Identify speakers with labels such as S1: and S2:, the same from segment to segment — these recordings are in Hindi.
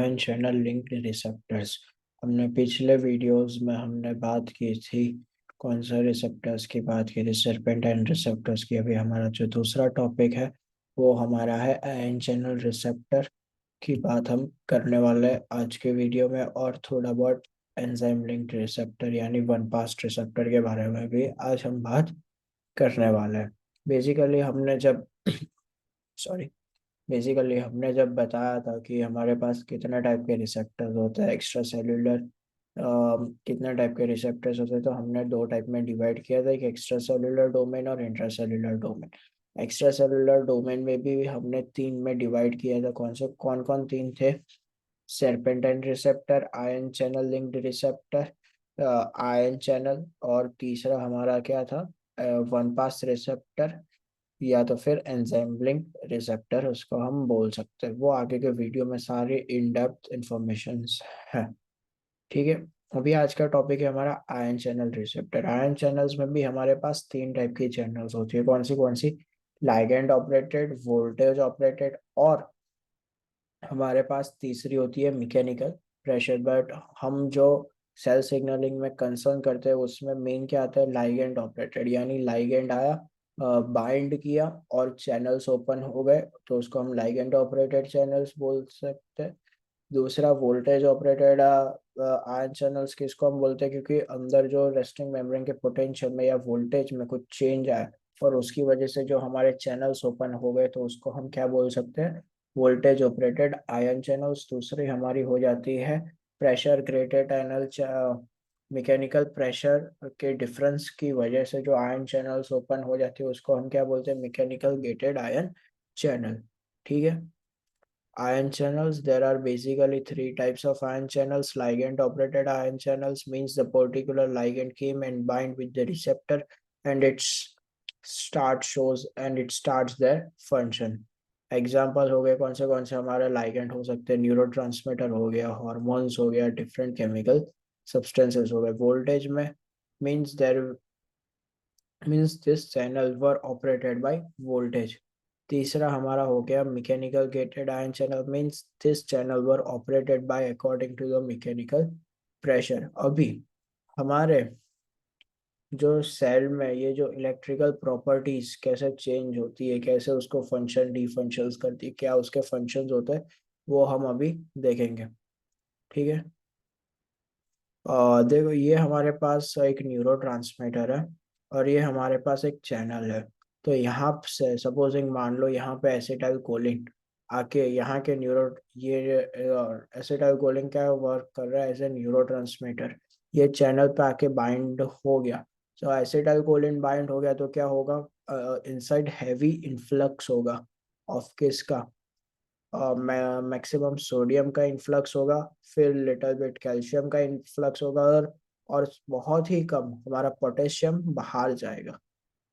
S1: Ion channel linked receptors. हमने पिछले वीडियोस में हमने बात की थी, कौन सा रिसेप्टर्स की बात की थी, सर्पेंटाइन रिसेप्टर्स की। अभी हमारा जो दूसरा टॉपिक है वो हमारा है आयन चैनल रिसेप्टर की बात हम करने वाले हैं आज के वीडियो में। और थोड़ा बहुत एंजाइम लिंक्ड रिसेप्टर यानी वन पास रिसेप्टर के बारे में भी आज हम बात करने वाले हैं। बेसिकली हमने जब सॉरी बेसिकली हमने जब बताया था कि हमारे पास कितने टाइप के रिसेप्टर्स होते हैं, एक्स्ट्रा सेल्यूलर कितने टाइप के रिसेप्टर्स होते हैं, तो हमने दो टाइप में डिवाइड किया था, एक एक्स्ट्रा सेल्यूलर डोमेन और intra cellular domain. Extra cellular domain में भी हमने तीन में डिवाइड किया था। कौन कौन तीन थे? serpentine receptor, ion channel linked receptor, ion channel, और तीसरा हमारा क्या था? वन पास रिसेप्टर या तो फिर एंजाइम लिंक रिसेप्टर उसको हम बोल सकते हैं। वो आगे के वीडियो में सारे इन डेप्थ इंफॉर्मेशन है। ठीक है। अभी आज का टॉपिक है हमारा ion channel receptor. Ion channels में भी हमारे पास तीन टाइप की चैनल्स होती है। कौन सी? लाइगैंड ऑपरेटेड, वोल्टेज ऑपरेटेड, और हमारे पास तीसरी होती है मैकेनिकल प्रेशर। बट हम जो सेल सिग्नलिंग में कंसर्न करते हैं उसमें मेन क्या आता है? लाइगैंड ऑपरेटेड, यानी लाइगैंड आया, बाइंड किया और चैनल्स ओपन हो गए, तो उसको हम लाइगैंड ऑपरेटेड चैनल्स बोल सकते हैं। दूसरा वोल्टेज ऑपरेटेड आयन चैनल्स किसको हम बोलते हैं? क्योंकि अंदर जो रेस्टिंग मेम्ब्रेन के पोटेंशियल में या वोल्टेज में कुछ चेंज आया और उसकी वजह से जो हमारे चैनल्स ओपन हो गए, तो उसको हम क्या बोल सकते हैं? Voltage operated ion channels. दूसरी हमारी हो जाती है pressure graded channel. Mechanical pressure के डिफरेंस की वजह से जो आयन चैनल्स ओपन हो जाती है उसको हम क्या बोलते हैं? Mechanical gated ion channel. ठीक है। Ion channels, there are basically three types of ion channels. Ligand operated ion channels means the particular ligand came and bind with the receptor and it starts their function. Example हो गए कौन से हमारे लाइगेंड हो सकते हैं? न्यूरोट्रांसमीटर हो गया, हॉर्मोन्स हो गया, डिफरेंट केमिकल सब्सटेंसेस हो गए। वोल्टेज में means this channel were operated by voltage. तीसरा हमारा हो गया mechanical gated ion channel, means this channel were operated by according to the mechanical pressure. अभी हमारे जो सेल में ये जो इलेक्ट्रिकल प्रॉपर्टीज कैसे चेंज होती है, कैसे उसको फंक्शन डी फंक्शंस करती है, क्या उसके फंक्शंस होते हैं, वो हम अभी देखेंगे। ठीक है। देखो, ये हमारे पास एक न्यूरोट्रांसमीटर है और ये हमारे पास एक चैनल है। तो यहाँ से सपोजिंग मान लो यहाँ पे एसिटाइल कोलिन आके यहाँ के ये एसिटाइल कोलिन क्या वर्क कर रहा है? As a neurotransmitter. ये चैनल पे आके बाइंड हो गया। तो एसिटाइल कोलिन बाइंड हो गया तो क्या होगा? इनसाइड हैवी इन्फ्लक्स होगा ऑफ किसका? मैक्सिमम सोडियम का इन्फ्लक्स होगा, फिर लिटिल बिट कैल्शियम का इन्फ्लक्स होगा, और बहुत ही कम हमारा पोटेशियम बाहर जाएगा।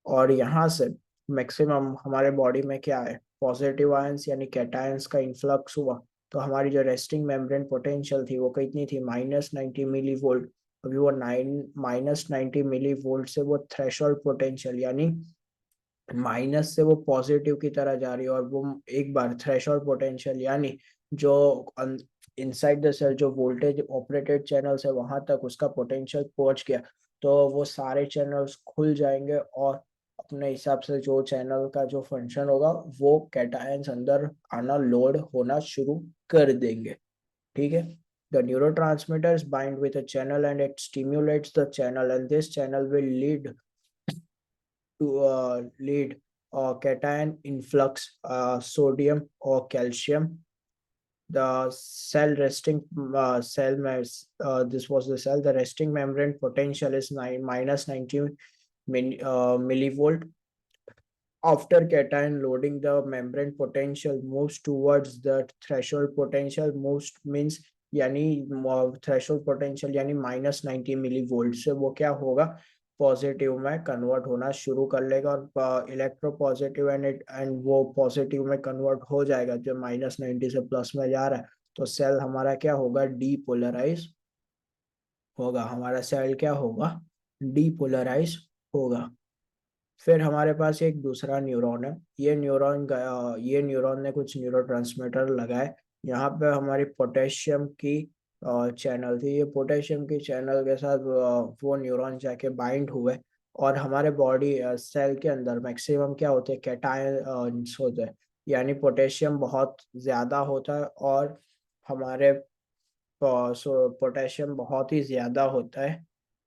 S1: और यहाँ से मैक्सिमम हमारे बॉडी में क्या है? पॉजिटिव आयंस यानी कैटायंस का इन्फ्लक्स हुआ। तो हमारी जो रेस्टिंग मेम्ब्रेन पोटेंशियल थी वो कितनी थी? -90 मिली वोल्ट। अभी वो -90 मिली वोल्ट से वो थ्रेशोल्ड पोटेंशियल यानी माइनस से वो पॉजिटिव की तरह जा रही है। और वो एक बार थ्रेशोल्ड पोटेंशियल यानी जो इनसाइड द सेल जो वोल्टेज ऑपरेटेड चैनल्स है वहां तक उसका पोटेंशियल पहुंच गया, तो वो सारे चैनल्स खुल जाएंगे और अपने हिसाब से जो चैनल का जो फंक्शन होगा वो कैटायंस अंदर आना, लोड होना शुरू कर देंगे। ठीक है। The neurotransmitters bind with a channel and it stimulates the channel, and this channel will lead cation influx, sodium or calcium. The cell resting cell this was the cell. The resting membrane potential is -90 millivolt. After cation loading, the membrane potential moves towards the threshold potential. Most means यानी थ्रेशोल्ड पोटेंशियल यानी -90 मिली वोल्ट से वो क्या होगा? पॉजिटिव में कन्वर्ट होना शुरू कर लेगा, और इलेक्ट्रो पॉजिटिव एंड वो पॉजिटिव में कन्वर्ट हो जाएगा जब -90 से प्लस में जा रहा है। तो सेल हमारा क्या होगा? डीपोलराइज होगा। हमारा सेल क्या होगा? डीपोलराइज होगा। फिर हमारे पास एक दूसरा न्यूरॉन है। ये न्यूरॉन ने कुछ न्यूरोट्रांसमीटर लगाए यहाँ पे हमारी पोटेशियम की चैनल थी। ये पोटेशियम की चैनल के साथ वो न्यूरॉन जाके बाइंड हुए, और हमारे बॉडी सेल के अंदर मैक्सिमम क्या होते हैं, कैटायंस होते हैं, यानी पोटेशियम बहुत ज़्यादा होता है। और हमारे पोटेशियम बहुत ही ज़्यादा होता है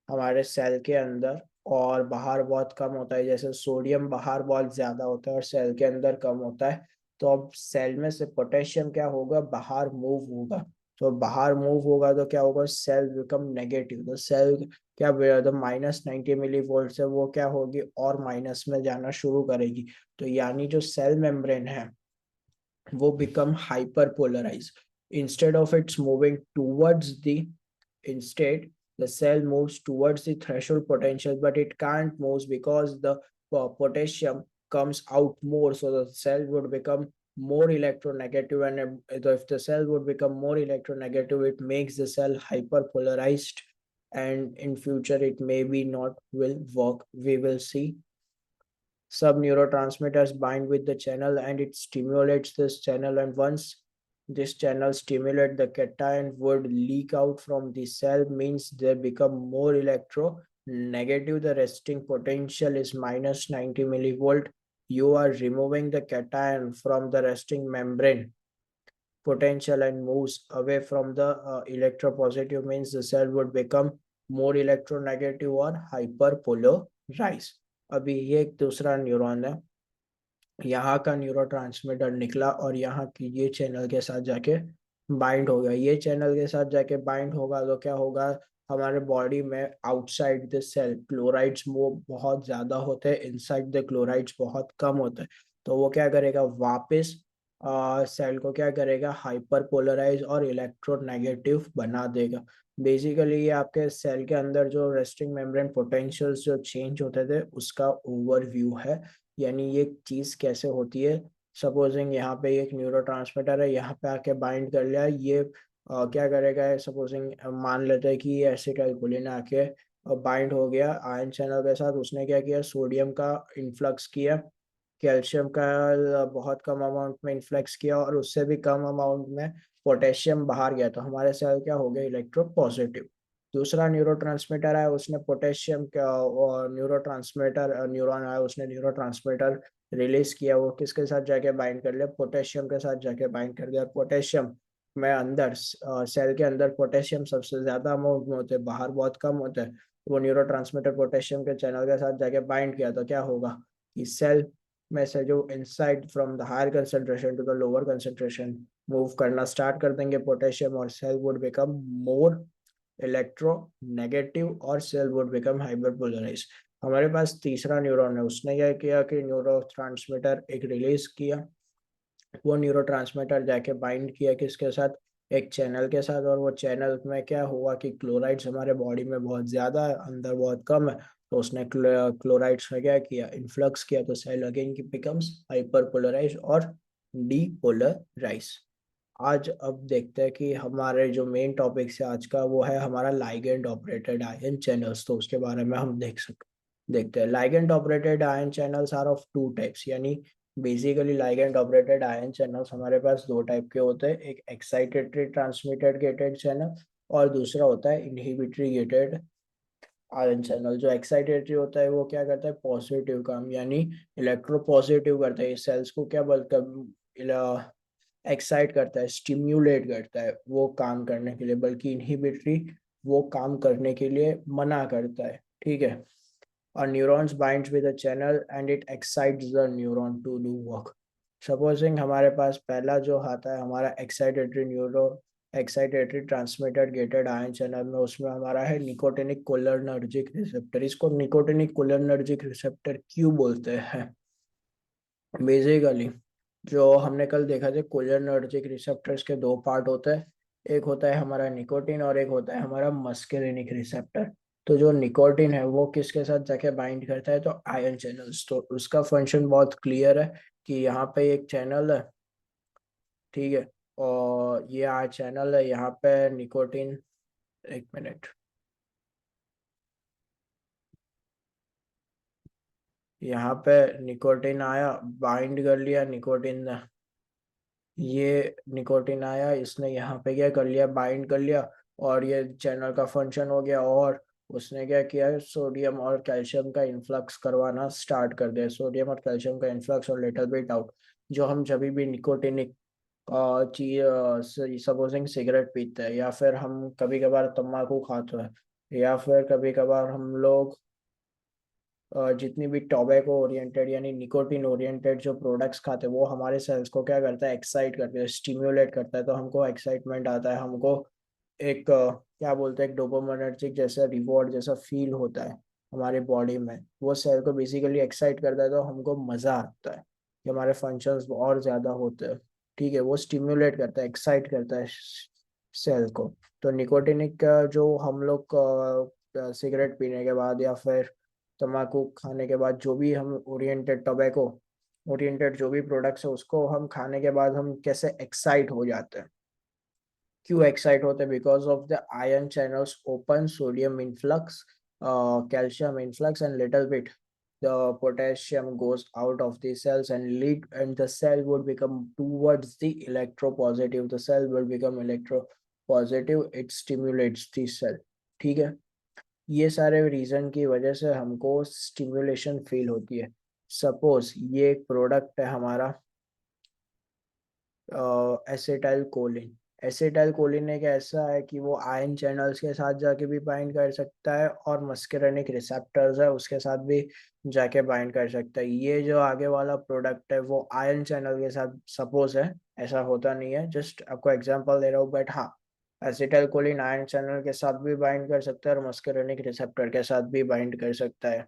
S1: हमारे सेल के अंदर, और बाहर बहुत कम होता है। जैसे सोडियम बाहर बहुत ज़्यादा होता है और सेल के अंदर कम होता है। तो अब सेल में से पोटेशियम क्या होगा, बाहर मूव होगा। तो बाहर मूव होगा तो क्या होगा, सेल बिकम नेगेटिव। तो सेल क्या, तो -90 मिली वोल्ट से वो क्या होगी, और माइनस में जाना शुरू करेगी। तो यानी जो सेल मेम्ब्रेन है वो become hyperpolarise. Instead of its moving towards the Instead, the cell moves towards the threshold potential, but it can't move because the potassium comes out more. So the cell would become more electronegative, and if the cell would become more electronegative, it makes the cell hyperpolarized, and in future it maybe not will work. We will see. Some neurotransmitters bind with the channel and it stimulates this channel, and once this channel stimulate, the cation would leak out from the cell, means they become more electronegative. The resting potential is -90 millivolt. You are removing the cation from the resting membrane potential and moves away from the electropositive, means the cell would become more electronegative or hyperpolarized. अभी ये एक दूसरा न्यूरॉन है, यहाँ का न्यूरोट्रांसमीटर निकला और यहाँ की ये चैनल के साथ जाके बाइंड हो गया। ये चैनल के साथ जाके बाइंड होगा तो क्या होगा, हमारे बॉडी में आउटसाइड द सेल क्लोराइड्स वो बहुत ज्यादा होते हैं, इनसाइड द क्लोराइड्स बहुत कम होते हैं। तो वो क्या करेगा, वापस सेल को क्या करेगा, हाइपर पोलराइज और इलेक्ट्रोनेगेटिव बना देगा। बेसिकली ये आपके सेल के अंदर जो रेस्टिंग मेम्ब्रेन पोटेंशियल्स जो चेंज होते थे उसका ओवरव्यू है। यानी ये चीज कैसे होती है, सपोजिंग यहाँ पे एक न्यूरोट्रांसमीटर है, यहाँ पे आके बाइंड कर लिया, ये क्या करेगा, सपोजिंग मान लेते हैं कि ये एसिटाइलकोलिन आके बाइंड हो गया आयन चैनल के साथ। उसने क्या किया, सोडियम का इन्फ्लक्स किया, कैल्शियम का बहुत कम अमाउंट में इन्फ्लक्स किया, और उससे भी कम अमाउंट में पोटेशियम बाहर गया। तो हमारे सेल क्या हो गया, इलेक्ट्रो पॉजिटिव। दूसरा न्यूरोट्रांसमीटर आया, उसने पोटेशियम का, और न्यूरोट्रांसमीटर न्यूरॉन आया, उसने न्यूरोट्रांसमीटर रिलीज किया। वो किसके साथ जाके बाइंड कर लिया, पोटेशियम के साथ जाके बाइंड कर दिया। पोटेशियम में अंदर सेल के अंदर पोटेशियम सबसे ज्यादा अमाउंट में होते हैं, बाहर बहुत कम होते हैं। वो न्यूरोट्रांसमीटर पोटेशियम के चैनल के साथ जाके बाइंड किया तो क्या होगा कि सेल में से जो inside from the higher concentration to the lower concentration move करना स्टार्ट कर देंगे पोटेशियम, और cell would become more electronegative और सेल वुड बिकम हाइपरपोलराइज। हमारे पास तीसरा न्यूरॉन है, उसने क्या किया कि न्यूरो एक रिलीज किया। वो न्यूरोट्रांसमीटर जाके बाइंड किया किसके साथ, एक चैनल के साथ। और वो चैनल में क्या हुआ कि क्लोराइड्स हमारे बॉडी में बहुत ज्यादा है, अंदर बहुत कम है। तो उसने क्लोराइड्स में क्या किया, इन्फ्लक्स किया, तो सेल अगेन की बिकम्स हाइपर पोलराइज और डीपोलराइज। आज अब देखते हैं कि हमारे जो मेन टॉपिक है आज का, वो है हमारा लाइगेंड ऑपरेटेड आयन चैनल्स। तो उसके बारे में हम देखते हैं। Ligand operated ion channels are of two types, यानी basically ligand operated ion channels हमारे पास दो टाइप के होते हैं। एक एक्साइटेटरी ट्रांसमिटेड गेटेड चैनल, और दूसरा होता है इनहिबिटरी गेटेड आयन चैनल। जो एक्साइटेटरी होता है वो क्या करता है, पॉजिटिव काम, यानी इलेक्ट्रो पॉजिटिव करता है। सेल्स को क्या बोलता है, एक्साइट करता है, स्टिम्युलेट करता है वो काम करने के लिए। बल्कि इनहिबिटरी वो काम करने के लिए मना करता है। ठीक है। और neurons binds with a channel and it excites the neuron to do work. Supposing हमारे पास पहला जो आता है हमारा excitatory transmitted gated ion channel में, उसमें हमारा है निकोटिनिक कोलिनर्जिक रिसेप्टर। इसको निकोटिनिक कोलिनर्जिक रिसेप्टर क्यों बोलते हैं, बेसिकली जो हमने कल देखा था, कोलिनर्जिक रिसेप्टर्स के दो पार्ट होते हैं। एक होता है हमारा निकोटिन और एक होता है हमारा मस्केरिनिक रिसेप्टर। तो जो निकोटिन है वो किसके साथ जाके बाइंड करता है, तो आयन चैनल्स। तो उसका फंक्शन बहुत क्लियर है कि यहाँ पे एक चैनल है, ठीक है, और ये चैनल है, यहाँ पे निकोटिन, एक मिनट, यहाँ पे निकोटिन आया, बाइंड कर लिया निकोटिन ने, ये निकोटिन आया, इसने यहाँ पे क्या कर लिया, बाइंड कर लिया, और ये चैनल का फंक्शन हो गया, और उसने क्या किया, सोडियम और कैल्शियम का इन्फ्लक्स करवाना स्टार्ट कर दिया। सोडियम और कैल्शियम का इन्फ्लक्स और लिटिल बिट आउट। जो हम जब भी निकोटिनिक चीज, सपोजिंग सिगरेट पीते हैं, या फिर हम कभी कभार तम्बाकू खाते हैं, या फिर कभी कभार हम लोग जितनी भी टोबैको ओरिएंटेड यानी निकोटिन ओरिएंटेड जो प्रोडक्ट्स खाते हैं, वो हमारे सेल्स को क्या करता है, एक्साइट करता है, स्टिम्युलेट करता है। तो हमको एक्साइटमेंट आता है, हमको एक क्या बोलते हैं, एक डोपामिनर्जिक जैसा रिवॉर्ड जैसा फील होता है हमारे बॉडी में। वो सेल को बेसिकली एक्साइट करता है, तो हमको मजा आता है कि हमारे फंक्शंस और ज्यादा होते हैं। ठीक है, वो स्टिम्युलेट करता है, एक्साइट करता है सेल को। तो निकोटिनिक का जो हम लोग सिगरेट पीने के बाद या फिर तम्बाकू खाने के बाद, जो भी हम ओरिएंटेड टोबैको ओरिएंटेड जो भी प्रोडक्ट्स है, उसको हम खाने के बाद हम कैसे एक्साइट हो जाते हैं। क्यों एक्साइट होते हैं? Because of the ion channels open, sodium influx, calcium influx, and little bit the potassium goes out of the cells and the cell would become towards the electropositive. The cell will become electropositive. It stimulates the cell. ठीक है, ये सारे रीजन की वजह से हमको स्टिमुलेशन फील होती है। सपोज ये एक प्रोडक्ट है हमारा एसिटाइल कोलिन। एसिटाइल कोलिन एक ऐसा है कि वो आयन चैनल्स के साथ जाके भी बाइंड कर सकता है, और मस्करेनिक रिसेप्टर्स है उसके साथ भी जाके बाइंड कर सकता है। ये जो आगे वाला प्रोडक्ट है वो आयन चैनल के साथ सपोज है, ऐसा होता नहीं है, जस्ट आपको एग्जांपल दे रहा हूँ, बट हाँ, एसिटाइल कोलिन आयन चैनल के साथ भी बाइंड कर सकता है और मस्करेनिक रिसेप्टर के साथ भी बाइंड कर सकता है।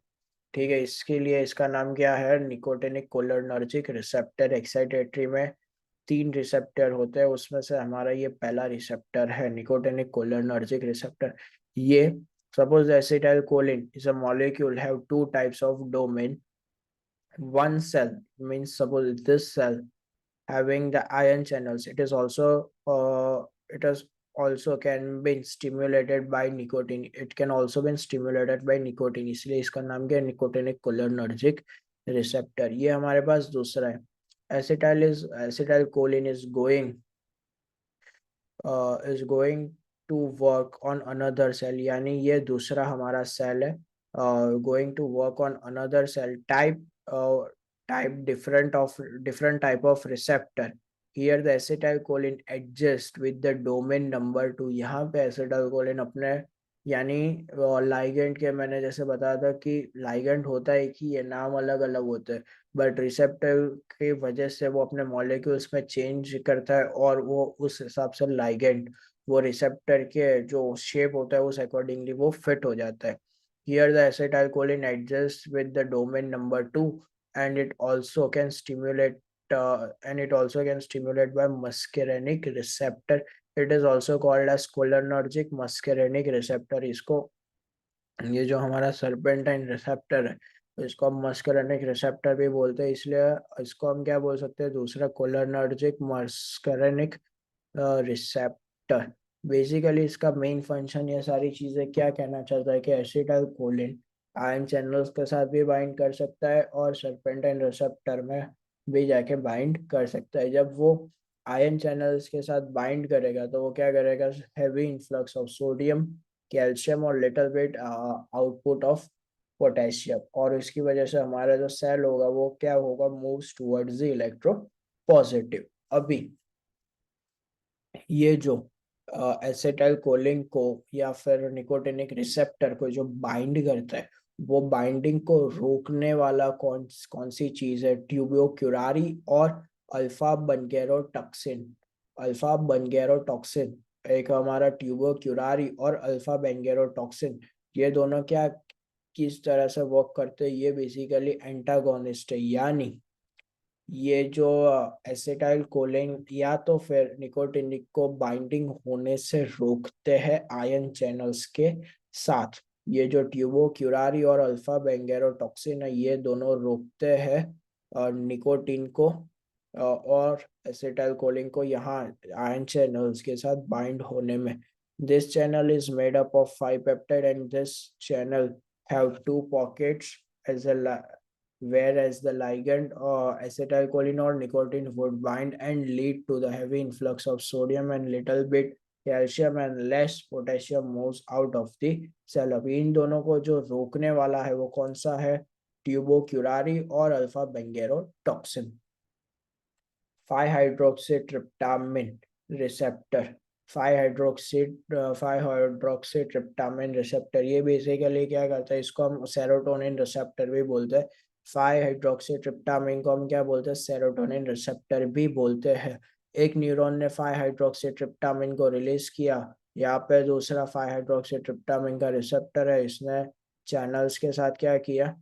S1: ठीक है, इसके लिए इसका नाम क्या है, निकोटिनिक कोलिनर्जिक रिसेप्टर। एक्साइटेटरी में 3 रिसेप्टर होते हैं, उसमें से हमारा ये पहला रिसेप्टर है, निकोटिनिक कोलिनर्जिक रिसेप्टर। ये suppose acetyl choline is a molecule have 2 types of domain. One cell means suppose this cell having the ion channels, it is also can be stimulated by nicotine. It can also be stimulated by nicotine, इसलिए इसका नाम क्या है, निकोटिनिक कोलिनर्जिक रिसेप्टर। ये हमारे पास दूसरा है। Acetyl choline is going to work on another cell, यानी ये दूसरा हमारा सेल है, going to work on another cell different type of receptor. Here the acetylcholine adjust with the domain number 2। यहाँ पे acetylcholine अपने यानी लाइगेंड के, मैंने जैसे बताया था कि लाइगेंड होता है कि ये नाम अलग अलग होते हैं, बट रिसेप्टर की वजह से वो अपने मॉलिक्यूल्स में चेंज करता है, और वो उस हिसाब से लाइगेंड वो रिसेप्टर के जो शेप होता है उस अकॉर्डिंगली वो फिट हो जाता है। Here the acetylcholine adjusts with the domain number 2, and it also can stimulate by muscarinic receptor. It is also called as cholinergic muscarinic receptor। इसको, ये जो हमारा सर्पेंटाइन रिसेप्टर है, तो इसको हम मस्करेनिक रिसेप्टर भी बोलते हैं, इसलिए इसको हम क्या बोल सकते हैं, दूसरा कोलिनर्जिक मस्करेनिक रिसेप्टर। बेसिकली इसका मेन फंक्शन, ये सारी चीजें क्या कहना चाहता है कि एसिटाइल कोलिन आयन चैनल्स के साथ भी बाइंड कर सकता है और सर्पेंटाइन रिसेप्टर में भी जाके बाइंड कर सकता है। जब वो आयन चैनल्स के साथ बाइंड करेगा तो वो क्या करेगा, heavy influx of sodium, calcium और little bit output of potassium, और इसकी वजह से हमारा जो सेल होगा वो क्या होगा, moves towards the electro positive. अभी ये जो एसिटाइल कोलिन को या फिर निकोटिनिक रिसेप्टर को जो बाइंड करता है, वो बाइंडिंग को रोकने वाला कौन कौन सी चीज है, ट्यूबियोक्युरारी और अल्फा बनगेरोटॉक्सिन। अल्फा बनगेरोटॉक्सिन, एक हमारा ट्यूबियोक्युरारी और अल्फा बेंगेरोटॉक्सिन, ये दोनों क्या किस तरह से वर्क करते हैं, ये बेसिकली एंटागोनिस्ट है। यानी ये जो एसिटाइल कोलिन या तो फिर निकोटिनिक को बाइंडिंग होने से रोकते हैं आयन चैनल्स के साथ। ये जो ट्यूबोक्युरारी और अल्फा बेंगेरोटॉक्सिन है, ये दोनों रोकते हैं निकोटिन को और एसिटाइल कोलिन को यहाँ आयन चैनल्स के साथ बाइंड होने में। This channel is made up of 5 peptide, and this channel have 2 pockets as whereas the ligand or acetylcholine or nicotine would bind and lead to the heavy influx of sodium and little bit calcium and less potassium moves out of the cell. अभी इन दोनों को जो रोकने वाला है वो कौन सा है? ट्यूबोक्यूरारी और अल्फा बेंगेरोटॉक्सिन। 5-हाइड्रोक्सीट्रिप्टामिन रिसेप्टर, 5-हाइड्रोक्सीट्रिप्टामिन रिसेप्टर, ये बेसिकली क्या करता है, इसको हम सेरोटोनिन रिसेप्टर भी बोलते हैं। 5-हाइड्रोक्सीट्रिप्टामिन को हम क्या बोलते हैं? सेरोटोनिन रिसेप्टर भी बोलते हैं। एक न्यूरॉन ने 5-हाइड्रोक्सीट्रिप्टामिन को रिलीज किया, यहाँ पे दूसरा 5-हाइड्रोक्सीट्रिप्टामिन का रिसेप्टर है, इसने चैनल्स के साथ क्या किया?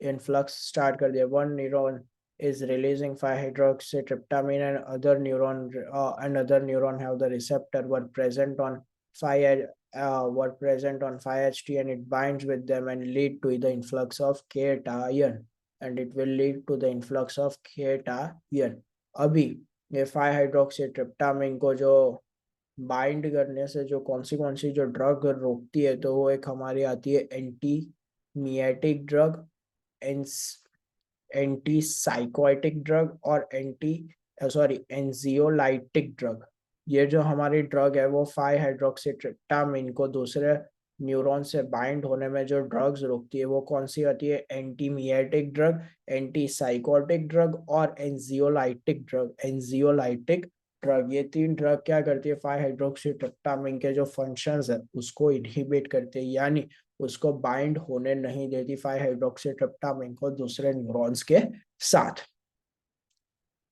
S1: इनफ्लक्स स्टार्ट कर दिया। One neuron is releasing 5-hydroxytryptamine and other neuron have the receptor were present on 5-HT and it binds with them and lead to the influx of cation and it will lead to the influx of cation। अभी ये 5-हाइड्रोक्सीट्रिप्टामिन को जो बाइंड करने से जो कौन सी जो ड्रग रोकती है, तो वो एक हमारी आती है anti meiotic drug, anti psychotic drug और एंजियोलाइटिक ड्रग। ये जो हमारी ड्रग है वो 5-हाइड्रोक्सीट्रिप्टामिन को दूसरे न्यूरॉन से बाइंड होने में जो ड्रग्स रोकती है वो कौन सी होती है? Anti meiotic drug, anti psychotic drug और एंजियोलाइटिक ड्रग। ये तीन ड्रग क्या करती है? 5-हाइड्रोक्सीट्रिप्टामिन के जो फंक्शंस है उसको इनहिबिट करती है, यानी उसको बाइंड होने नहीं देती 5-हाइड्रोक्सीट्रिप्टामिन को दूसरे न्यूरॉन्स के साथ।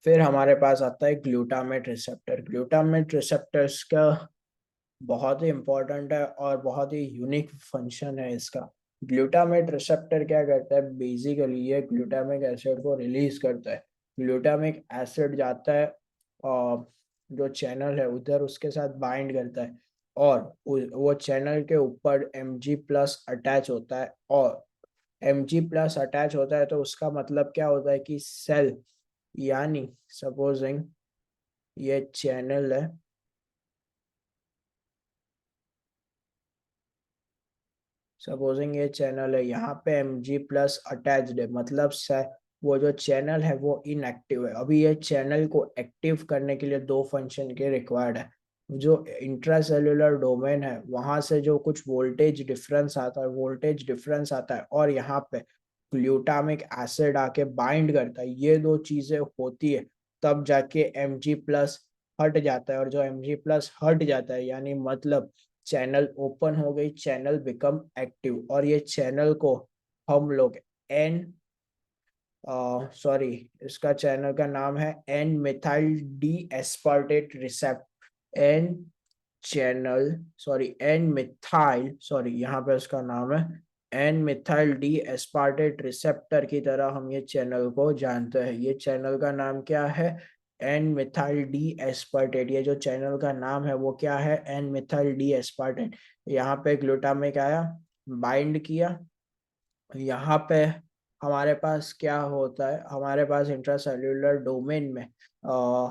S1: फिर हमारे पास आता है ग्लूटामेट रिसेप्टर। ग्लूटामेट रिसेप्टर्स का बहुत ही इंपॉर्टेंट है और बहुत ही यूनिक फंक्शन है इसका। ग्लूटामेट रिसेप्टर क्या करता है? बेसिकली ये ग्लूटामिक एसिड को रिलीज करता है। ग्लूटामिक एसिड जाता है और जो चैनल है उधर उसके साथ बाइंड करता है और वो चैनल के ऊपर Mg+ अटैच होता है, और Mg+ अटैच होता है तो उसका मतलब क्या होता है कि सेल, यानी सपोजिंग ये चैनल है, सपोजिंग ये चैनल है, यहाँ पे Mg+ अटैच्ड है, मतलब वो जो चैनल है वो इनएक्टिव है। अभी ये चैनल को एक्टिव करने के लिए दो फंक्शन के रिक्वायर्ड है। जो इंट्रासेल्युलर डोमेन है वहां से जो कुछ वोल्टेज डिफरेंस आता है और यहाँ पे ग्लूटामिक एसिड आके बाइंड करता है, ये दो चीजें होती है तब जाके Mg+ हट जाता है। और जो Mg+ हट जाता है यानी मतलब चैनल ओपन हो गई, चैनल बिकम एक्टिव, और ये चैनल को हम लोग एन सॉरी इसका चैनल का नाम है N methyl D aspartate recept N channel sorry N methyl sorry यहाँ पे इसका नाम है N methyl D aspartate receptor की तरह हम ये चैनल को जानते हैं। ये चैनल का नाम क्या है? N methyl D aspartate. ये जो चैनल का नाम है वो क्या है? N methyl D aspartate. यहाँ पे ग्लूटामिक आया, बाइंड किया, यहाँ पे हमारे पास क्या होता है? हमारे पास इंट्रासेल्युलर डोमेन में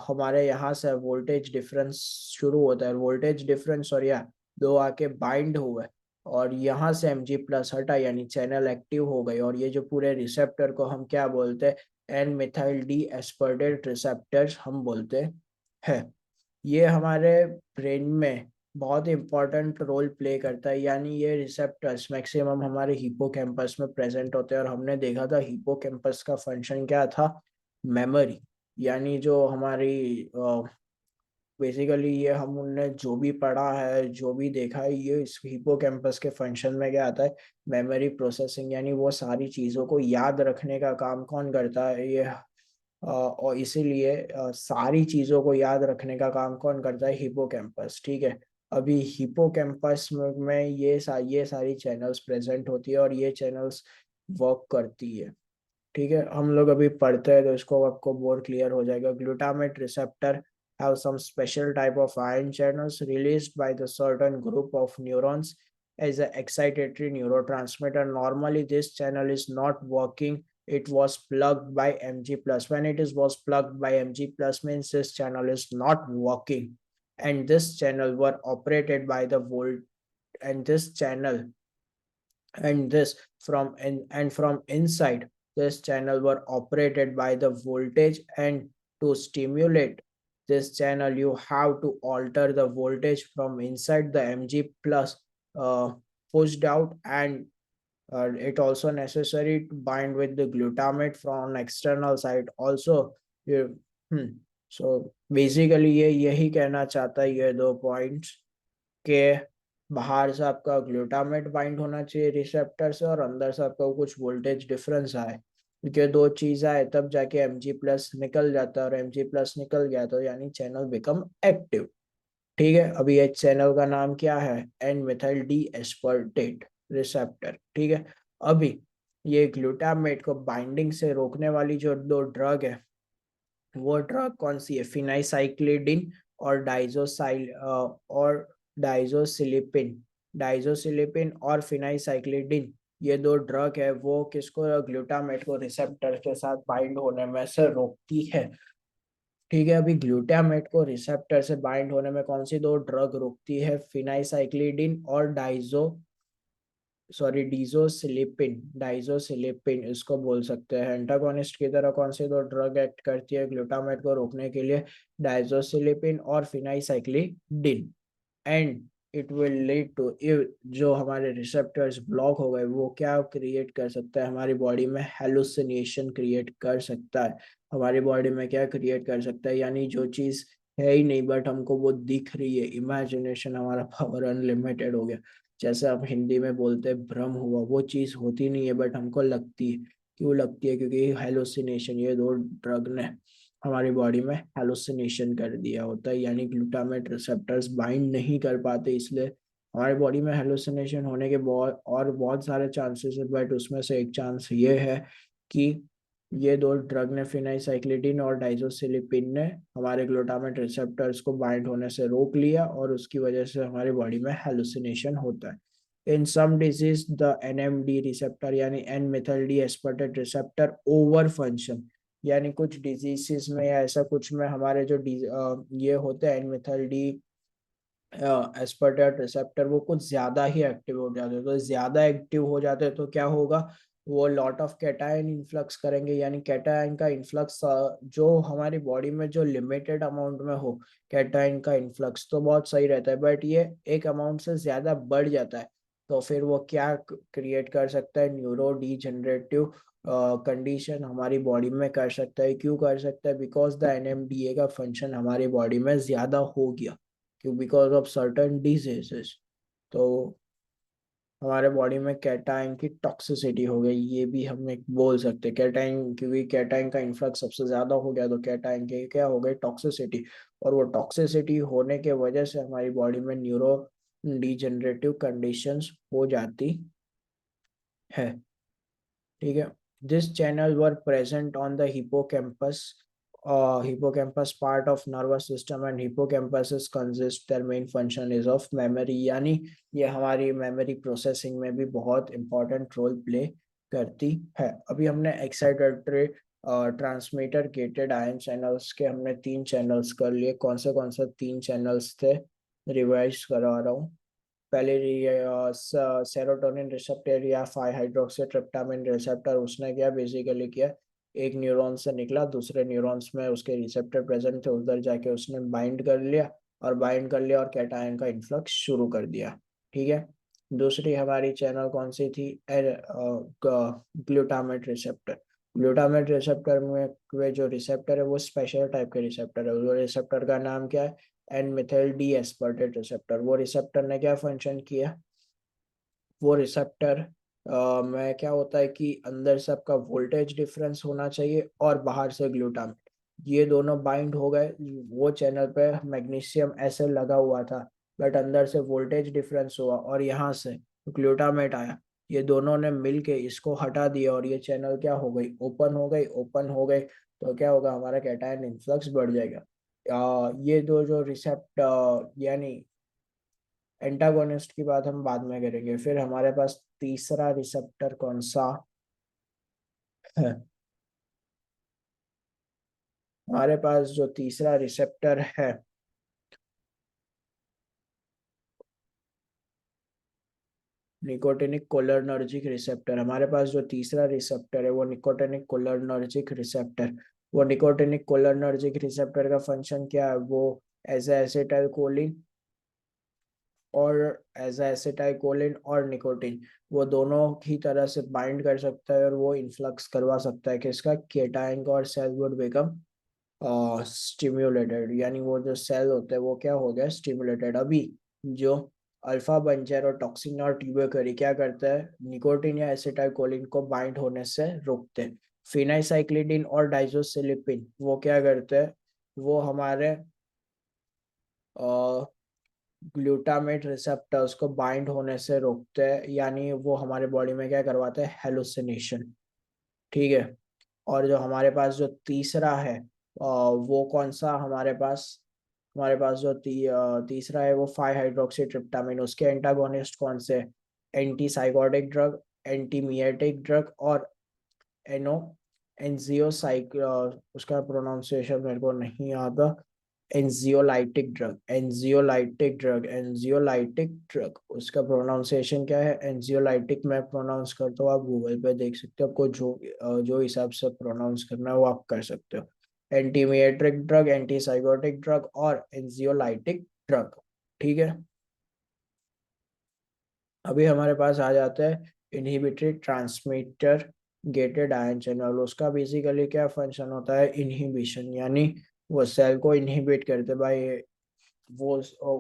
S1: हमारे यहाँ से वोल्टेज डिफरेंस शुरू होता है, वोल्टेज डिफरेंस और या दो आके बाइंड हुए और यहाँ से Mg+ हटा यानी चैनल एक्टिव हो गई, और ये जो पूरे रिसेप्टर को हम क्या बोलते हैं? N methyl D aspartate receptors हम बोलते हैं। ये हमारे ब्रेन में बहुत इंपॉर्टेंट रोल प्ले करता है, यानी ये रिसेप्टर्स मैक्सिमम हमारे हिपोकैम्पस में प्रेजेंट होते हैं। और हमने देखा था हिपोकैम्पस का फंक्शन क्या था? मेमोरी। यानी जो हमारी बेसिकली ये हमने जो भी पढ़ा है, जो भी देखा है, ये इस हिपोकैम्पस के फंक्शन में क्या आता है? मेमोरी प्रोसेसिंग, यानी वो सारी चीज़ों को याद रखने का काम कौन करता है? ये और इसीलिए सारी चीजों को याद रखने का काम कौन करता है? हिपोकैम्पस। ठीक है, अभी हिपोकैम्पस में ये सारी चैनल्स प्रेजेंट होती है और ये चैनल्स वर्क करती है। ठीक है, हम लोग अभी पढ़ते हैं तो इसको आपको मोर क्लियर हो जाएगा। Glutamate receptor have some special type of ion channels released by the certain group of neurons as an excitatory neurotransmitter. Normally this channel is not working, it was plugged by Mg+. When was plugged by Mg+ means this channel is not working, and this channel were operated by the volt and this channel and this from inside this channel were operated by the voltage, and to stimulate this channel you have to alter the voltage from inside the Mg plus pushed out, and it also necessary to bind with the glutamate from external side also. you so basically ये यही कहना चाहता है ये दो पॉइंट्स के बाहर से आपका ग्लूटामेट बाइंड होना चाहिए रिसेप्टर से, और अंदर से आपका कुछ वोल्टेज डिफरेंस आए, क्योंकि दो चीज आए तब जाके Mg+ निकल जाता है, और Mg+ निकल गया तो यानी चैनल बिकम एक्टिव। ठीक है, अभी ये चैनल का नाम क्या है, N methyl D aspartate receptor. ठीक है, अभी ये ग्लूटामेट को बाइंडिंग से रोकने वाली जो दो ड्रग है, वो ड्रग कौन सी है, फिनाइसाइक्लिडिन और डाइजोसिलिपिन। डाइजोसिलिपिन और फिनाइसाइक्लिडिन ये दो ड्रग है, वो किसको, ग्लूटामेट को रिसेप्टर के साथ बाइंड होने में से रोकती है। ठीक है, अभी ग्लूटामेट को रिसेप्टर से बाइंड होने में कौन सी दो ड्रग रोकती है, फिनाइसाइक्लिडिन और डीजोसिलिपिन। डाइजोसिलिपिन इसको बोल सकते हैं। एंटागोनिस्ट की तरह कौन सी दो ड्रग एक्ट करती है ग्लूटामेट को रोकने के लिए, डाइजोसिलिपिन और phencyclidine. And it will lead to, जो हमारे रिसेप्टर्स ब्लॉक हो गए वो क्या क्रिएट कर सकता है हमारी बॉडी में, हेलुसिनेशन क्रिएट कर सकता है। हमारी बॉडी में क्या क्रिएट कर सकता है, यानी जो चीज है ही नहीं बट हमको वो दिख रही है, इमेजिनेशन हमारा पावर अनलिमिटेड हो गया। जैसे हम हिंदी में बोलते हैं भ्रम हुआ, वो चीज होती नहीं है बट हमको लगती है। क्यों लगती है, क्योंकि हेलुसिनेशन, ये दो ड्रग ने हमारी बॉडी में हेलुसिनेशन कर दिया होता है, यानी ग्लूटामेट रिसेप्टर्स बाइंड नहीं कर पाते, इसलिए हमारी बॉडी में हेलुसिनेशन होने के बहुत सारे चांसेस है, बट उसमें से एक चांस ये है कि ये दो ड्रग ने, फिनाइसाइक्लिडिन और डाइजोसिलिपिन ने, हमारे ग्लूटामेट रिसेप्टर्स को बाइंड होने से रोक लिया, और उसकी वजह से हमारी बॉडी में हेलुसिनेशन होता है। In some disease the NMD receptor यानी N methyl D aspartate receptor over function, यानी कुछ डिजीजेस में या ऐसा कुछ में हमारे जो ये होते हैं N methyl D aspartate receptor, वो कुछ ज्यादा ही एक्टिव हो जाते हैं। तो ज्यादा एक्टिव हो जाते हैं तो क्या होगा, वो लॉट ऑफ कैटायन इन्फ्लक्स करेंगे, यानी कैटायन का इन्फ्लक्स जो हमारी बॉडी में जो लिमिटेड अमाउंट में हो, कैटायन का इन्फ्लक्स तो बहुत सही रहता है, बट ये एक अमाउंट से ज्यादा बढ़ जाता है तो फिर वो क्या क्रिएट कर सकता है, न्यूरो डिजेनरेटिव कंडीशन हमारी बॉडी में कर सकता है। क्यों कर सकता है, बिकॉज द NMDA का फंक्शन हमारी बॉडी में ज्यादा हो गया, क्यों, बिकॉज ऑफ सर्टन डिजीजेस। तो हमारे बॉडी में कैटाइन की टॉक्सिसिटी हो गई, ये भी हम एक बोल सकते हैं कैटाइन, क्योंकि कैटाइन का इन्फ्लक्स सबसे ज्यादा हो गया तो कैटाइन के क्या हो गई, टॉक्सिसिटी। और वो टॉक्सिसिटी होने के वजह से हमारी बॉडी में न्यूरो डिजेनरेटिव कंडीशंस हो जाती है। ठीक है, this channel were present on the hippocampus, hippocampus part of nervous system, and hippocampus is consist their main function is of memory, यानी ये हमारी मेमोरी प्रोसेसिंग में भी बहुत इंपॉर्टेंट रोल प्ले करती है। अभी हमने excitatory transmitter gated ion channels के हमने 3 चैनल्स कर लिए। कौन से 3 चैनल्स थे, रिवाइज करवा रहा हूँ। पहले सेरोटोनिन रिसेप्टर या 5 हाइड्रोक्सी ट्रिप्टामिन रिसेप्टर, उसने क्या बेसिकली किया, एक न्यूरॉन से निकला, दूसरे न्यूरॉन्स में उसके रिसेप्टर प्रेजेंट थे, उधर जाके उसने बाइंड कर लिया और कैटायन का इन्फ्लक्स शुरू कर दिया। ठीक है, दूसरी हमारी चैनल कौन सी थी, ग्लूटामेट रिसेप्टर। ग्लूटामेट रिसेप्टर में वे जो रिसेप्टर है वो स्पेशल टाइप के रिसेप्टर है, वो रिसेप्टर का नाम क्या है, N methyl D aspartate receptor. वो रिसेप्टर ने क्या फंक्शन किया, वो रिसेप्टर में क्या होता है कि अंदर से आपका वोल्टेज डिफरेंस होना चाहिए और बाहर से ग्लूटामेट, ये दोनों बाइंड हो गए। वो चैनल पे मैग्नीशियम ऐसे लगा हुआ था, बट अंदर से वोल्टेज डिफरेंस हुआ और यहाँ से ग्लूटामेट आया, ये दोनों ने मिल के इसको हटा दिया और ये चैनल क्या हो गई, ओपन हो गई। तो क्या होगा, हमारा कैटायन इन्फ्लक्स बढ़ जाएगा। ये दो जो यानी एंटागोनिस्ट की बात हम बाद में करेंगे। फिर हमारे पास तीसरा रिसेप्टर कौन सा है, हमारे पास जो तीसरा रिसेप्टर है, निकोटिनिक कोलिनर्जिक रिसेप्टर। हमारे पास जो तीसरा रिसेप्टर है वो निकोटिनिक कोलिनर्जिक रिसेप्टर। वो निकोटिनिक कोलिनर्जिक रिसेप्टर का फंक्शन क्या है? वो एज एसिटाइल कोलिन और एज एसिटाइल कोलिन और निकोटिन, वो दोनों ही तरह से बाइंड कर सकता है और वो इन्फ्लक्स करवा सकता है किसका? केटायन का। और सेल वुड बिकम स्टिम्युलेटेड, यानी वो जो सेल होते हैं वो क्या हो गया? स्टिम्युलेटेड। अभी जो अल्फा बंचर और टॉक्सिन और ट्यूबरकली क्या करते हैं? निकोटिन या एसिटाइलकोलिन को बाइंड होने से रोकते हैं। फिनाइसाइक्लिडिन और डाइजोसिलिपिन वो क्या करते हैं? वो हमारे ग्लूटामेट रिसेप्टर्स को बाइंड होने से रोकते हैं, यानी वो हमारे बॉडी में क्या करवाते हैं? हेलुसिनेशन। ठीक है। और जो हमारे पास जो तीसरा है वो कौन सा हमारे पास? हमारे पास जो तीसरा है वो 5 हाइड्रोक्सी ट्रिप्टामिन। उसके एंटागोनिस्ट कौन से? Anti psychotic drug, anti mimetic drug और एनो एनजियोसाइक, उसका प्रोनाउंसिएशन मेरे को नहीं आता। Anxiolytic drug, anxiolytic drug, anxiolytic drug, उसका प्रोनाउंसिएशन क्या है? एंजियोलाइटिक। मैं प्रोनाउंस करता हूँ, आप गूगल पे देख सकते हो, आपको जो हिसाब से प्रोनाउंस करना है वो आप कर सकते हो। एंटीमिएट्रिक ड्रग, एंटीसाइकोटिक ड्रग और एंजियोलाइटिक ड्रग। ठीक है। अभी हमारे पास आ जाता है inhibitory transmitter gated ion channel. उसका बेसिकली क्या फंक्शन होता है? इनहिबिशन, यानी वो सेल को इनहिबिट करते भाई। वो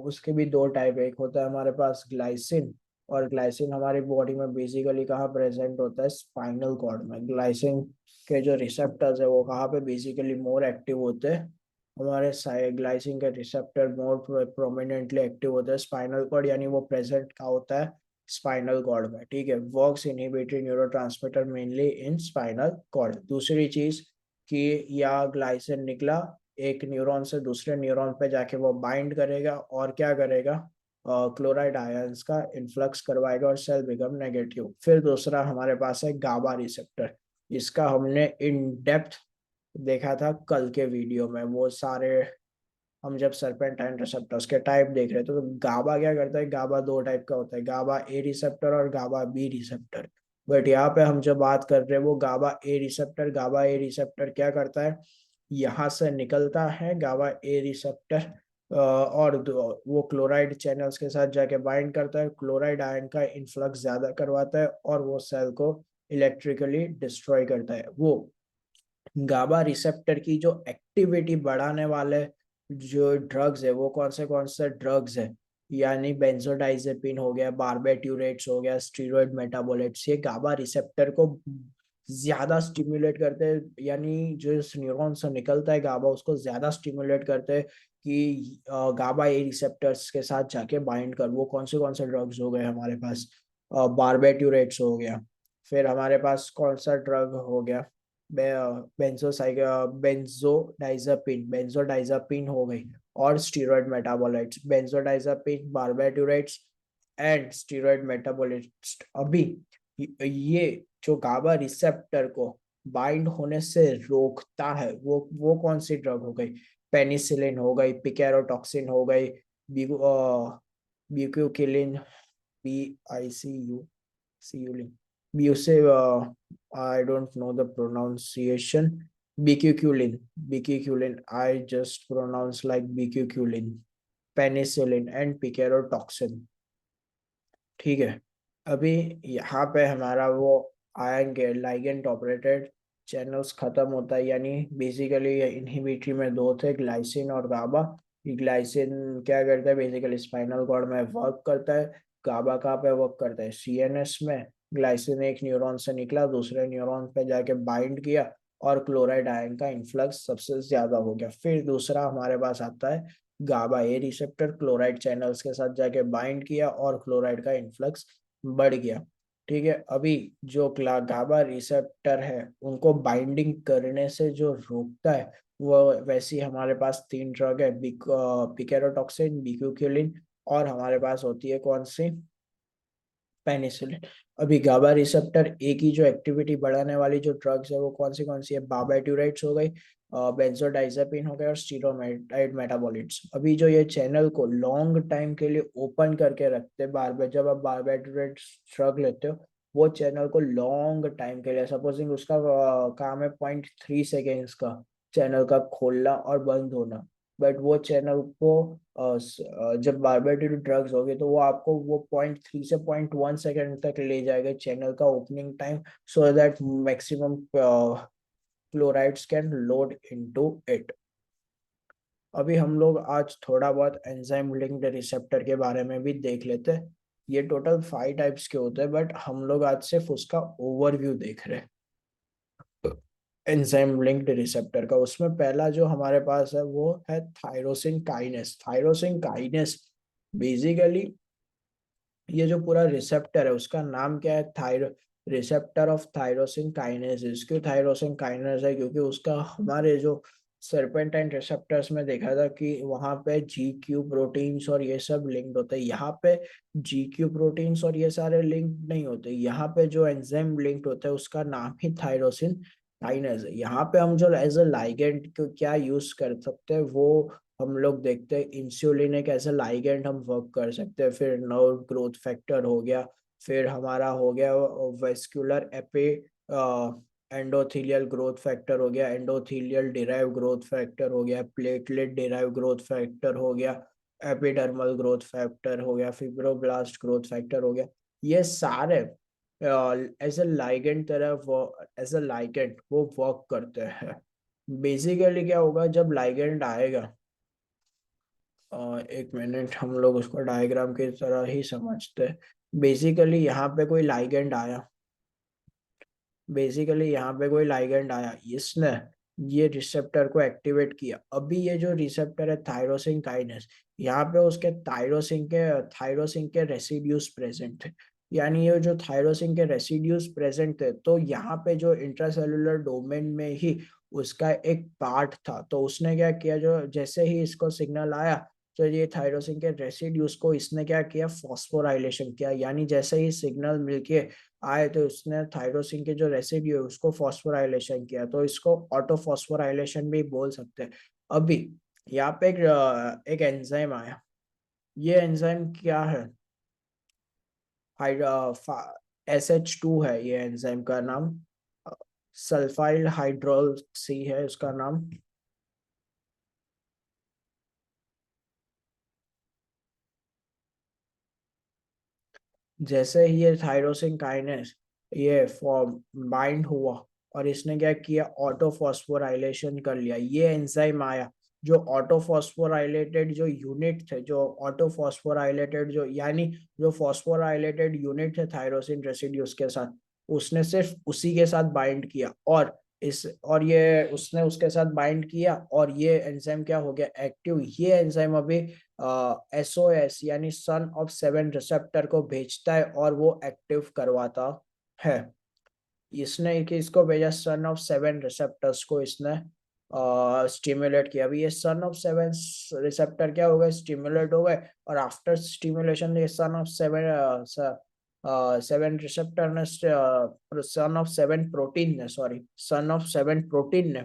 S1: उसके भी दो टाइप है। एक होता है हमारे पास ग्लाइसिन, और ग्लाइसिन हमारी बॉडी में बेसिकली कहाँ प्रेजेंट होता है? स्पाइनल कॉर्ड में। ग्लाइसिन के जो रिसेप्टर्स है वो कहाँ पे बेसिकली मोर एक्टिव होते हैं? हमारे ग्लाइसिन के रिसेप्टर मोर प्रोमिनेंटली एक्टिव होते हैं स्पाइनल कॉर्ड, यानी वो प्रेजेंट कहाँ होता है? स्पाइनल कॉर्ड में। ठीक है। Works inhibitory neurotransmitter mainly in spinal cord. दूसरी चीज कि या ग्लाइसिन निकला एक न्यूरॉन से दूसरे न्यूरॉन पे जाके वो बाइंड करेगा और क्या करेगा? क्लोराइड आयंस का इन्फ्लक्स करवाएगा और सेल बिकम नेगेटिव। फिर दूसरा हमारे पास है गाबा रिसेप्टर। इसका हमने इन डेप्थ देखा था कल के वीडियो में। वो सारे हम जब सर्पेंटाइन रिसेप्टर्स के टाइप देख रहे थे तो गाबा क्या करता है? गाबा दो टाइप का होता है, गाबा ए रिसेप्टर और गाबा बी रिसेप्टर। बट यहाँ पे हम जो बात कर रहे हैं वो गाबा ए रिसेप्टर। गाबा ए रिसेप्टर क्या करता है? यहाँ से निकलता है गाबा ए रिसेप्टर और वो क्लोराइड चैनल्स के साथ जाके बाइंड करता है, क्लोराइड आयन का इन्फ्लक्स ज्यादा करवाता है और वो सेल को इलेक्ट्रिकली डिस्ट्रॉय करता है। वो गाबा रिसेप्टर की जो एक्टिविटी बढ़ाने वाले जो ड्रग्स है वो कौन से ड्रग्स है? यानी बेंजोडाइजेपिन हो गया, बारबेट्यूरेट्स हो गया, स्टीरॉयड मेटाबोलाइट्स, ये गाबा रिसेप्टर को ज्यादा स्टिमुलेट करते हैं, यानी जो इस न्यूरॉन से निकलता है गाबा उसको ज्यादा स्टिमुलेट करते हैं कि गाबा ए रिसेप्टर्स के साथ जाके बाइंड कर। वो कौन से ड्रग्स हो गए हमारे पास? बारबेट्यूरेट्स हो गया। फिर हमारे पास कौन सा ड्रग हो गया? बेंजोडाइजापिन, बेंजोडाइजापिन हो गई। और steroid metabolites, benzodiazepine, barbiturates and steroid metabolites. अभी ये जो गाबा रिसेप्टर को बाइंड होने से रोकता है वो कौन सी ड्रग हो गई? पेनिसिलिन हो गई, पिकेरोटॉक्सिन हो गई, ब्यूक्यूकिलिन, BICU, you say I don't know the pronunciation. Bicuculin, Bicuculin. I just pronounce like Bicuculin, penicillin and picarotoxin. ठीक है। अभी यहाँ पे हमारा वो आयन के लाइगेंड ऑपरेटेड चैनल्स खत्म होता है, यानी बेसिकली इनहिबिटरी में दो थे, ग्लाइसिन और गाबा। ग्लाइसिन क्या करता है? बेसिकली स्पाइनल कॉर्ड में वर्क करता है। गाबा कहाँ पे वर्क करता है? CNS में। ग्लाइसिन एक न्यूरॉन से निकला, दूसरे न्यूरॉन पे जाके बाइंड किया और क्लोराइड आयन का इन्फ्लक्स सबसे ज्यादा हो गया। फिर दूसरा हमारे पास आता है गाबा ए रिसेप्टर, क्लोराइड चैनल्स के साथ जाके बाइंड किया और क्लोराइड का इन्फ्लक्स बढ़ गया। ठीक है। अभी जो गाबा रिसेप्टर है उनको बाइंडिंग करने से जो रोकता है वो वैसी हमारे पास तीन ड्रग है, पिकेरोटॉक्सिन, बिक्यूक्युलिन और हमारे पास होती है कौन सी? पेनिसिलिन। अभी गाबा रिसेप्टर ए की जो एक्टिविटी बढ़ाने वाली जो ड्रग्स है वो कौन सी है, बार्बिटूरेट्स हो गई, बेंजोडाइजेपिन हो गया और स्टीरोमेटाइड मेटाबॉलिट्स। अभी जो ये चैनल को लॉन्ग टाइम के लिए ओपन करके रखते हैं, बार बार जब आप बार्बिटूरेट्स ड्रग लेते हो वो चैनल को लॉन्ग टाइम के लिए, सपोजिंग उसका काम है 0.3 सेकेंड्स का चैनल का खोलना और बंद होना, बट वो चैनल को जब बार्बिटूरेट ड्रग्स होगी तो वो आपको वो 0.3 से 0.1 सेकेंड तक ले जाएगा चैनल का opening time, so that maximum chlorides can load into it. अभी हम लोग आज थोड़ा बहुत एंजाइम लिंक्ड रिसेप्टर के बारे में भी देख लेते हैं। ये टोटल 5 टाइप्स के होते हैं, बट हम लोग आज सिर्फ उसका ओवरव्यू देख रहे हैं एंजाइम लिंक्ड रिसेप्टर का। उसमें पहला जो हमारे पास है वो है thyroxine kinase. Thyroxine kinase basically ये जो पूरा रिसेप्टर है उसका नाम क्या है, thyro receptor of thyroxine kinesis. क्यों थायरोसिन काइनेस है, क्योंकि उसका हमारे जो सर्पेंटाइन रिसेप्टर्स में देखा था कि वहां पे जी क्यू प्रोटीन्स और ये सब लिंक्ड होते हैं। यहाँ पे जी क्यू प्रोटीन्स और ये सारे लिंक नहीं होते। यहाँ पे जो एंजाइम लिंक्ड होता है उसका नाम ही थायरोसिन काइनेस है। यहाँ पे हम जो एज अ लाइगेंड को क्या यूज कर सकते हैं वो हम लोग देखते हैं। इंसुलिन एक ऐसा लाइगेंड हम वर्क कर सकते हैं। फिर नर्व ग्रोथ फैक्टर हो गया, फिर हमारा हो गया वेस्कुलर एपे एंडोथीलियल ग्रोथ फैक्टर हो गया, एंडोथीलियल डिराइव ग्रोथ फैक्टर हो गया, प्लेटलेट डिराइव ग्रोथ फैक्टर हो गया, एपिडर्मल ग्रोथ फैक्टर हो गया, फिब्रोब्लास्ट ग्रोथ फैक्टर हो गया। ये सारे एज ए लाइगेंड तरह एज ए लाइगेंड वो वर्क करते हैं। बेसिकली क्या होगा जब लाइगेंड आएगा, एक मिनट हम लोग उसको डायग्राम की तरह ही समझते हैं। बेसिकली यहाँ पे कोई लाइगेंड आया, बेसिकली यहाँ पे कोई लाइगेंड आया, इसने ये रिसेप्टर को एक्टिवेट किया। अभी ये जो रिसेप्टर है थायरोसिन काइनेस, यहाँ पे उसके थायरोसिन के रेसिड्यूज प्रेजेंट थे। यानी ये जो थायरोसिन के रेसिड्यूज प्रेजेंट थे तो यहाँ पे जो इंट्रासेलुलर डोमेन में ही उसका एक पार्ट था। तो उसने क्या किया, जो जैसे ही इसको सिग्नल आया तो ये थायरोसिन के रेसिड्यूज को इसने क्या किया, फॉस्फोराइलेशन किया। यानी जैसे ही सिग्नल मिलके आए तो उसने थायरोसिन के जो रेसिड्यू है उसको फॉस्फोराइलेशन किया, तो इसको ऑटो फॉस्फोराइलेशन भी बोल सकते हैं। अभी यहाँ पे एक एंजाइम आया। ये एंजाइम क्या है, SH2 है ये एंजाइम का नाम, सल्फाइल हाइड्रोक्सी है उसका नाम। जैसे ही ये थायरोसिन काइनेस ये फॉर्म बाइंड हुआ और इसने क्या किया, ऑटो फॉस्फोराइलेशन कर लिया। ये एंजाइम आया जो ऑटो फॉस्फोराइलेटेड जो यूनिट थे, जो ऑटो फॉस्फोराइलेटेड जो यानी जो फॉस्फोराइलेटेड यूनिट थे थायरोसिन रेसिड्यूज के साथ, उसने सिर्फ उसी के साथ बाइंड किया और ये उसने उसके साथ बाइंड किया और ये एंजाइम क्या हो गया, एक्टिव। ये एंजाइम अभी SOS यानी सन ऑफ सेवन रिसेप्टर को भेजता है और वो एक्टिव करवाता है। इसने कि इसको भेजा सन ऑफ सेवन रिसेप्टर्स को, इसने स्टिमुलेट किया। अभी ये सन ऑफ सेवन रिसेप्टर क्या हो गए, स्टिमुलेट हो गए, और आफ्टर स्टिमुलेशन ये सन ऑफ सेवन रिसेप्टर ने सन ऑफ सेवन प्रोटीन ने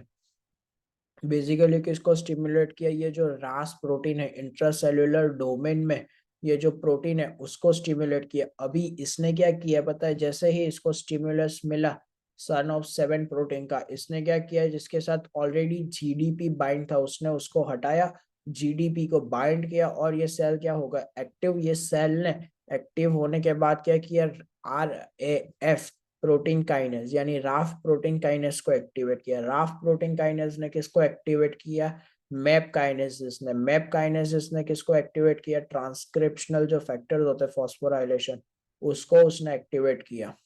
S1: बेसिकली किसको स्टिमुलेट किया, ये जो रास प्रोटीन है इंट्रासेल्युलर डोमेन में, ये जो प्रोटीन है उसको स्टिमुलेट किया। अभी इसने क्या किया पता है, जैसे ही इसको स्टिमुलस मिला सन ऑफ सेवन प्रोटीन का, इसने क्या किया, जिसके साथ ऑलरेडी जीडीपी बाइंड था उसने उसको हटाया, जीडीपी को बाइंड किया और ये सेल क्या होगा, एक्टिव। ये सेल ने एक्टिव होने के बाद क्या किया, RAF प्रोटीन काइनेज यानी राफ प्रोटीन काइनेज को एक्टिवेट किया। राफ प्रोटीन काइनेज ने किसको एक्टिवेट किया, मैप काइनेसिस ने। मैप काइनेसिस ने किसको एक्टिवेट किया, ट्रांसक्रिप्शनल जो फैक्टर्स होते हैं फॉस्फोराइलेशन, उसको उसने एक्टिवेट किया।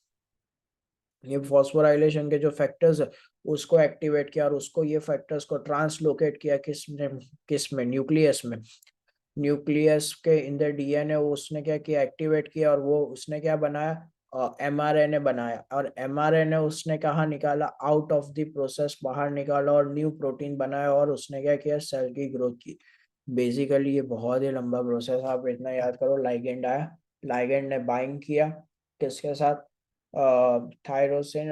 S1: ये फॉस्फोराइलेशन के जो फैक्टर्स है उसको एक्टिवेट किया और उसको ये फैक्टर्स को ट्रांसलोकेट किया किस में न्यूक्लियस में। न्यूक्लियस के इन द DNA उसने क्या किया, एक्टिवेट किया और वो उसने क्या बनाया, mRNA बनाया। और mRNA उसने कहाँ निकाला, आउट ऑफ द प्रोसेस बाहर निकाला और न्यू प्रोटीन बनाया और उसने क्या किया, सेल की ग्रोथ की। बेसिकली ये बहुत ही लंबा प्रोसेस, आप इतना याद करो। लाइगेंड आया, लाइगेंड ने बाइंड किया, किसके साथ? Thyroxine,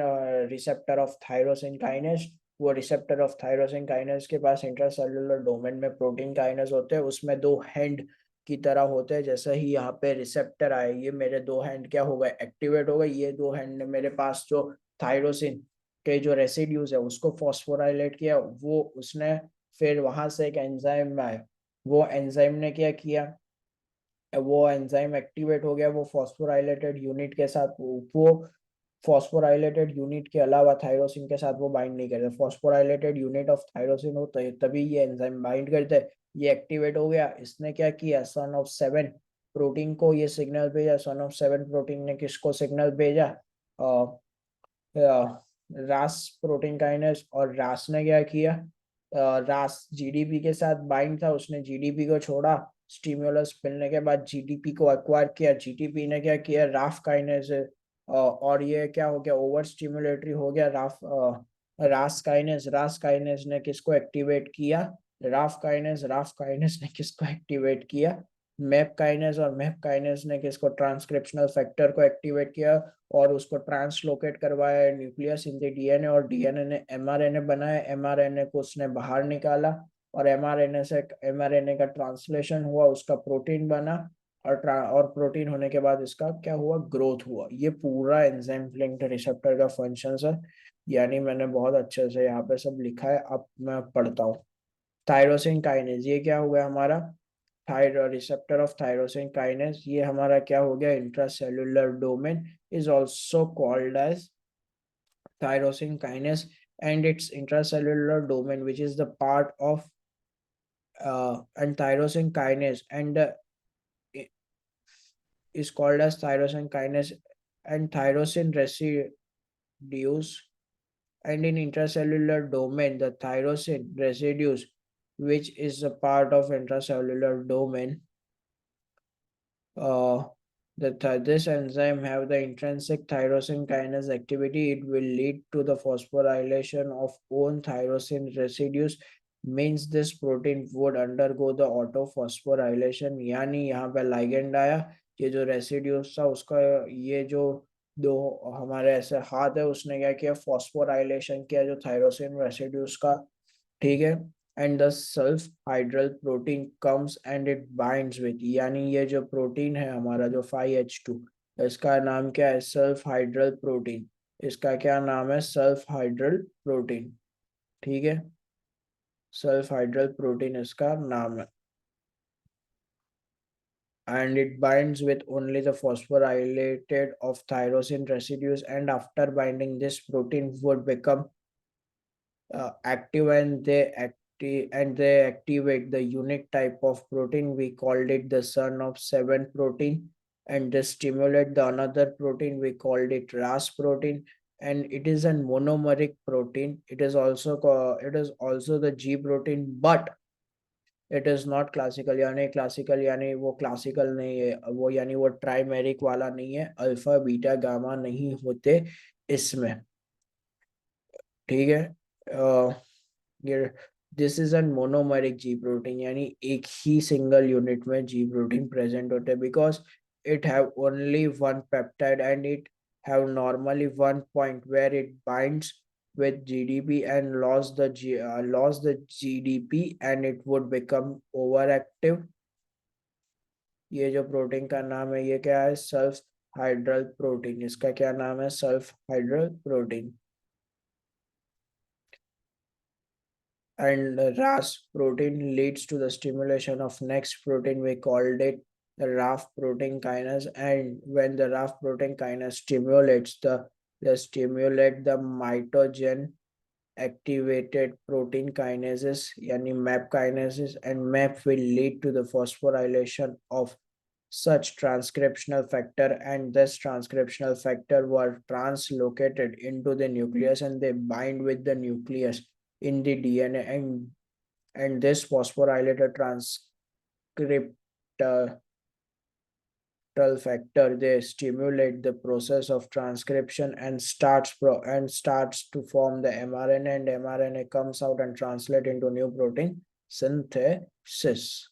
S1: receptor of thyroxine kinase. वो रिसेप्टर ऑफ थायरोसिन काइनेस के पास इंट्रासेल्युलर डोमेन में प्रोटीन काइनेस होते हैं, उसमें दो हैंड की तरह होते हैं। जैसे ही यहाँ पे रिसेप्टर आए, ये मेरे दो हैंड क्या हो गए? एक्टिवेट हो गए। ये दो हैंड ने मेरे पास जो थायरोसिन के जो रेसिड्यूज है उसको फॉस्फोराइलेट किया। वो उसने फिर वहां से एक एंजाइम आया, वो एंजाइम ने क्या किया? वो एंजाइम एक्टिवेट हो गया, वो फॉस्फोराइलेटेड यूनिट के साथ, वो फॉस्फोराइलेटेड यूनिट के अलावा थायरोसिन के साथ वो बाइंड नहीं करते। फॉस्फोराइलेटेड यूनिट ऑफ थायरोसिन हो तो तभी ये एंजाइम बाइंड करते हैं। ये एक्टिवेट हो गया, इसने क्या किया? सन ऑफ सेवन प्रोटीन को ये सिग्नल भेजा। सन ऑफ सेवन प्रोटीन ने किसको सिग्नल भेजा? रास प्रोटीन काइनेस। और रास ने क्या किया? रास जीडीपी के साथ बाइंड था, उसने जीडीपी को छोड़ा। स्टिमुलस मिलने के बाद जीडीपी को एक्वायर किया। जीडीपी ने क्या किया? राफ काइनेस, और ये क्या हो गया? ओवर स्टिमुलेटरी हो गया। रास काइनेस। रास काइनेस ने किसको एक्टिवेट किया? Ralph kinase. राफ काइनेस ने किसको एक्टिवेट किया? Map kinase. और मैप काइनेस ने किसको? ट्रांसक्रिप्शनल फैक्टर को एक्टिवेट किया और उसको ट्रांसलोकेट करवाया न्यूक्लियस इन द डीएनए, और डीएनए ने एमआरएनए बनाया। एमआरएनए को उसने बाहर निकाला और एमआरएनए से एमआरएनए का ट्रांसलेशन हुआ, उसका प्रोटीन बना। और प्रोटीन होने के बाद इसका क्या हुआ? ग्रोथ हुआ। ये पूरा एंजाइम लिंक्ड रिसेप्टर का फंक्शन है। यानी मैंने बहुत अच्छे से यहाँ पे सब लिखा है, अब मैं पढ़ता हूँ। थायरोसिन काइनेज, ये क्या हो गया हमारा? Thyro receptor of tyrosine kinase, ये हमारा क्या हो गया? Intracellular domain is also called as tyrosine kinase, and its intracellular domain, which is the part of and tyrosine kinase and is called as tyrosine kinase and tyrosine residues. And in intracellular domain, the tyrosine residues, which is a part of intracellular domain, uh, this enzyme have the intrinsic tyrosine kinase activity. It will lead to the phosphorylation of own tyrosine residues. Means this protein would undergo the autophosphorylation. यानी यहाँ पे ligand आया, ये जो रेसिड्यूस था उसका, ये जो दो हमारे ऐसे हाथ है, उसने क्या किया? फॉस्फोराइलेशन किया जो थायरोसिन रेसिड्यूस का। ठीक है। And the self hydel protein comes and it binds with, यानी ये जो प्रोटीन है हमारा जो 5H2, इसका नाम क्या है? Self hydel protein. इसका क्या नाम है? Self hydel protein. ठीक है, सेल्फ हाइड्रल प्रोटीन इसका नाम है। And it binds with only the phosphorylated of tyrosine residues, and after binding this protein would become active, and they activate the unique type of protein. We called it the son of seven protein, and they stimulate the another protein. We called it ras protein, and it is a monomeric protein. It is also the G protein, but it is not classical. यानी क्लासिकल यानी वो क्लासिकल नहीं है वो, यानी वो ट्राइमेरिक वाला नहीं है, अल्फा बीटा गामा नहीं होते इसमें। ठीक है। ये this is an monomeric ji protein, यानी एक ही सिंगल यूनिट में जी प्रोटीन प्रेजेंट होते हैं, because it have only one peptide and it have normally one point where it binds with GDP and lost the GDP, and it would become overactive. ये जो प्रोटीन का नाम है ये क्या है? Sulph hydel protein. इसका क्या नाम है? Sulph hydel protein. And the RAS protein leads to the stimulation of next protein. We called it the RAF protein kinase. And when the RAF protein kinase stimulates the stimulate the mitogen activated protein kinases, yani MAP kinases, and MAP will lead to the phosphorylation of such transcriptional factor, and this transcriptional factor were translocated into the nucleus, and they bind with the nucleus in the DNA, and this phosphorylated transcriptal factor, they stimulate the process of transcription and starts to form the mRNA, and mRNA comes out and translate into new protein synthesis.